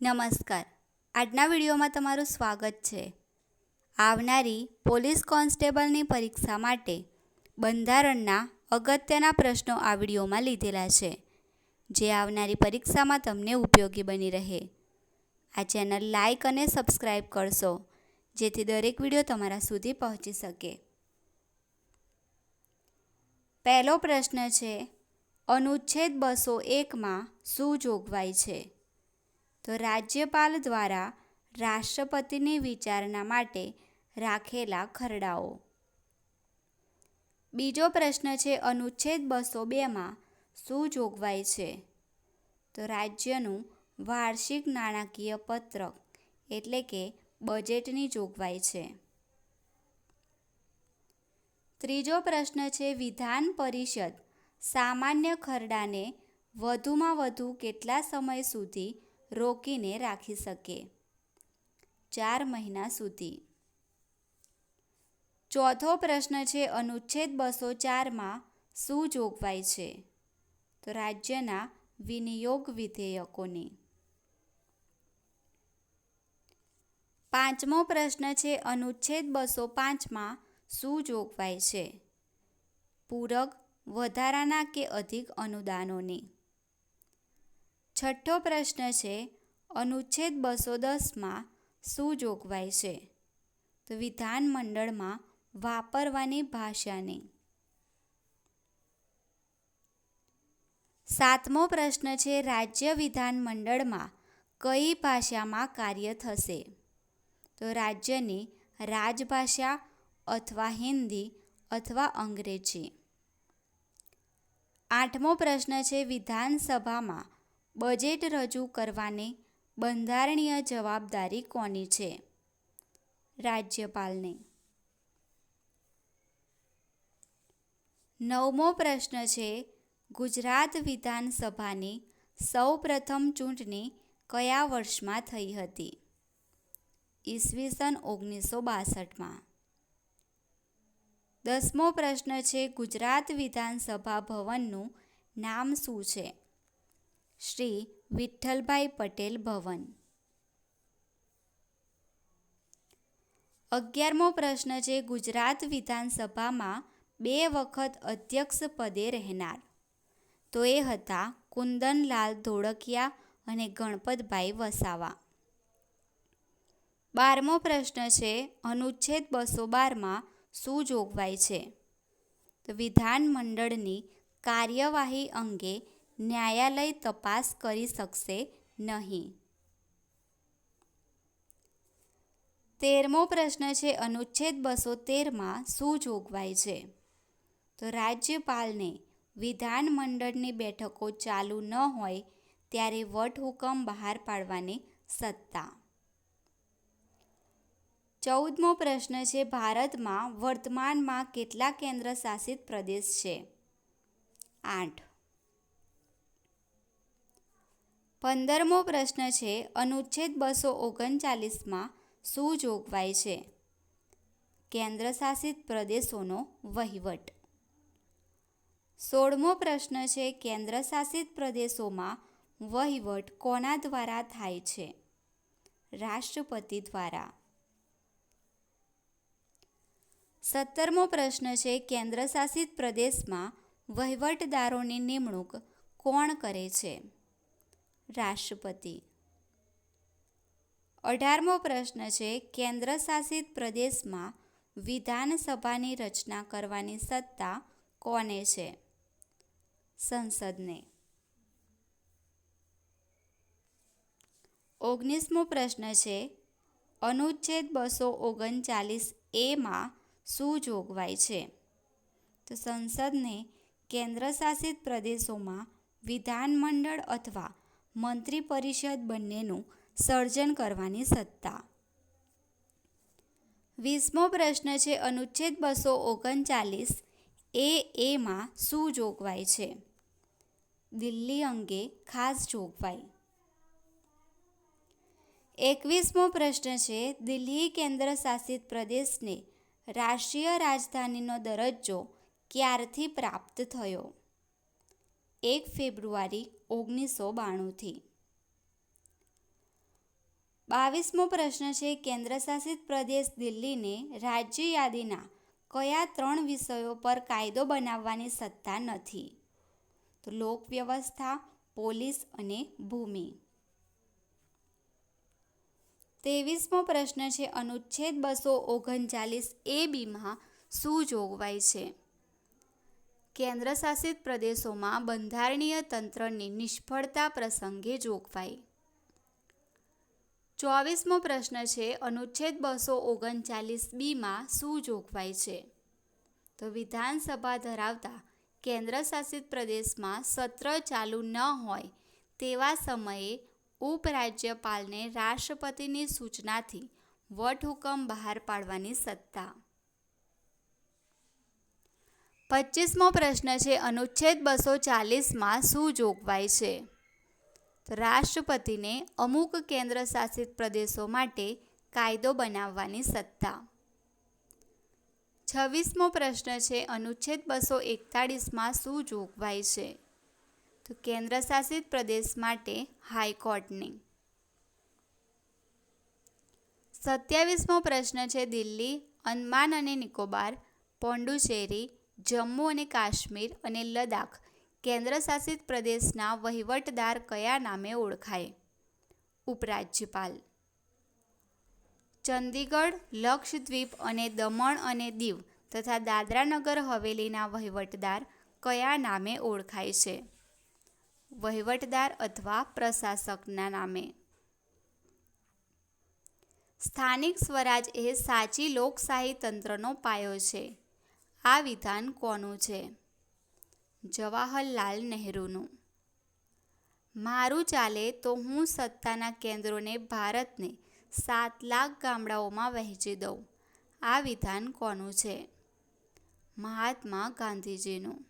નમસ્કાર. આજના વિડીયોમાં તમારું સ્વાગત છે. આવનારી પોલીસ કોન્સ્ટેબલની પરીક્ષા માટે બંધારણના અગત્યના પ્રશ્નો આ વિડીયોમાં લીધેલા છે, જે આવનારી પરીક્ષામાં તમને ઉપયોગી બની રહે. આ ચેનલ લાઈક અને સબસ્ક્રાઈબ કરશો, જેથી દરેક વિડીયો તમારા સુધી પહોંચી શકે. પહેલો પ્રશ્ન છે, અનુચ્છેદ 201માં શું જોગવાઈ છે? તો રાજ્યપાલ દ્વારા રાષ્ટ્રપતિની વિચારણા માટે રાખેલા ખરડાઓ. બીજો પ્રશ્ન છે, અનુચ્છેદ 202માં શું જોગવાઈ છે? તો રાજ્યનું વાર્ષિક નાણાકીય પત્રક એટલે કે બજેટની જોગવાઈ છે. ત્રીજો પ્રશ્ન છે, વિધાન પરિષદ સામાન્ય ખરડાને વધુમાં વધુ કેટલા સમય સુધી રોકીને રાખી શકે? 4 મહિના સુધી. ચોથો પ્રશ્ન છે, અનુચ્છેદ 204માં શું જોગવાઈ છે? તો રાજ્યના વિનિયોગ વિધેયકોની. પાંચમો પ્રશ્ન છે, અનુચ્છેદ 205માં શું જોગવાઈ છે? પૂરક, વધારાના કે અધિક અનુદાનોની. છઠ્ઠો પ્રશ્ન છે, અનુચ્છેદ 210માં શું જોગવાઈ છે? તો વિધાનમંડળમાં વાપરવાની ભાષાની. સાતમો પ્રશ્ન છે, રાજ્ય વિધાનમંડળમાં કઈ ભાષામાં કાર્ય થશે? તો રાજ્યની રાજભાષા અથવા હિન્દી અથવા અંગ્રેજી. આઠમો પ્રશ્ન છે, વિધાનસભામાં બજેટ રજૂ કરવાની બંધારણીય જવાબદારી કોની છે? રાજ્યપાલની. નવમો પ્રશ્ન છે, ગુજરાત વિધાનસભાની સૌપ્રથમ ચૂંટણી કયા વર્ષમાં થઈ હતી? ઈસવીસન 1962માં. 10મો પ્રશ્ન છે, ગુજરાત વિધાનસભા ભવનનું નામ શું છે? શ્રી વિઠ્ઠલભાઈ પટેલ ભવન. 11મો પ્રશ્ન છે, ગુજરાત વિધાનસભામાં 2 વખત અધ્યક્ષ પદે રહેનાર. તો એ હતા કુંદનલાલ ધોળકિયા અને ગણપતભાઈ વસાવા. 12મો પ્રશ્ન છે, અનુચ્છેદ 212માં શું જોગવાઈ છે? તો વિધાનમંડળની કાર્યવાહી અંગે ન્યાયાલય તપાસ કરી શકશે નહીં. 13મો પ્રશ્ન છે, અનુચ્છેદ 213માં શું જોગવાઈ છે? તો રાજ્યપાલને વિધાનમંડળની બેઠકો ચાલુ ન હોય ત્યારે વટહુકમ બહાર પાડવાની સત્તા. 14મો પ્રશ્ન છે, ભારતમાં વર્તમાનમાં કેટલા કેન્દ્ર શાસિત પ્રદેશ છે? 8. 15મો પ્રશ્ન છે, અનુચ્છેદ 239માં શું જોગવાઈ છે? કેન્દ્ર શાસિત પ્રદેશોનો વહીવટ. 16મો પ્રશ્ન છે, કેન્દ્ર શાસિત પ્રદેશોમાં વહીવટ કોના દ્વારા થાય છે? રાષ્ટ્રપતિ દ્વારા. 17મો પ્રશ્ન છે, કેન્દ્ર શાસિત પ્રદેશમાં વહીવટદારોની નિમણૂક કોણ કરે છે? રાષ્ટ્રપતિ. 18મો પ્રશ્ન છે, કેન્દ્ર શાસિત પ્રદેશમાં વિધાનસભાની રચના કરવાની સત્તા કોને છે? સંસદને. 19મો પ્રશ્ન છે, અનુચ્છેદ 239A માં શું જોગવાઈ છે? તો સંસદને કેન્દ્ર શાસિત પ્રદેશોમાં વિધાનમંડળ અથવા મંત્રી પરિષદ બંનેનું સર્જન કરવાની સત્તા. 20મો પ્રશ્ન છે, અનુચ્છેદ 239A માં શું જોગવાઈ છે? દિલ્હી અંગે ખાસ જોગવાઈ. 21મો પ્રશ્ન છે, દિલ્હી કેન્દ્ર શાસિત પ્રદેશને રાષ્ટ્રીય રાજધાનીનો દરજ્જો ક્યારથી પ્રાપ્ત થયો? 1 ફેબ્રુઆરી 1992થી. 22મો પ્રશ્ન છે, કેન્દ્ર શાસિત પ્રદેશ દિલ્હીને રાજ્ય યાદીના કયા 3 વિષયો પર કાયદો બનાવવાની સત્તા નથી? તો લોક વ્યવસ્થા, પોલીસ અને ભૂમિ. 23મો પ્રશ્ન છે, અનુચ્છેદ 239A(b)માં શું જોગવાઈ છે? કેન્દ્ર શાસિત પ્રદેશોમાં બંધારણીય તંત્રની નિષ્ફળતા પ્રસંગે જોગવાઈ. 24મો પ્રશ્ન છે, અનુચ્છેદ 239B(માં શું જોગવાઈ છે? તો વિધાનસભા ધરાવતા કેન્દ્ર શાસિત પ્રદેશમાં સત્ર ચાલુ ન હોય તેવા સમયે ઉપરાજ્યપાલને રાષ્ટ્રપતિની સૂચનાથી વટહુકમ બહાર પાડવાની સત્તા. 25મો પ્રશ્ન છે, અનુચ્છેદ 240માં શું જોગવાઈ છે? તો રાષ્ટ્રપતિને અમુક કેન્દ્ર શાસિત પ્રદેશો માટે કાયદો બનાવવાની સત્તા. 26મો પ્રશ્ન છે, અનુચ્છેદ 241માં શું જોગવાઈ છે? તો કેન્દ્ર શાસિત પ્રદેશ માટે હાઈકોર્ટની. 27મો પ્રશ્ન છે, દિલ્હી, અંદમાન અને નિકોબાર, પોંડુચેરી, જમ્મુ અને કાશ્મીર અને લદ્દાખ કેન્દ્ર શાસિત પ્રદેશના વહીવટદાર કયા નામે ઓળખાય? ઉપરાજ્યપાલ. ચંદીગઢ, લક્ષદ્વીપ અને દમણ અને દીવ તથા દાદરા નગર હવેલીના વહીવટદાર કયા નામે ઓળખાય છે? વહીવટદાર અથવા પ્રશાસકના નામે. સ્થાનિક સ્વરાજ એ સાચી લોકશાહી તંત્રનો પાયો છે. આ વિધાન કોનું છે? જવાહરલાલ નહેરુનું. મારું ચાલે તો હું સત્તાના કેન્દ્રોને ભારતને 7 લાખ ગામડાઓમાં વહેંચી દઉં. આ વિધાન કોનું છે? મહાત્મા ગાંધીજીનું.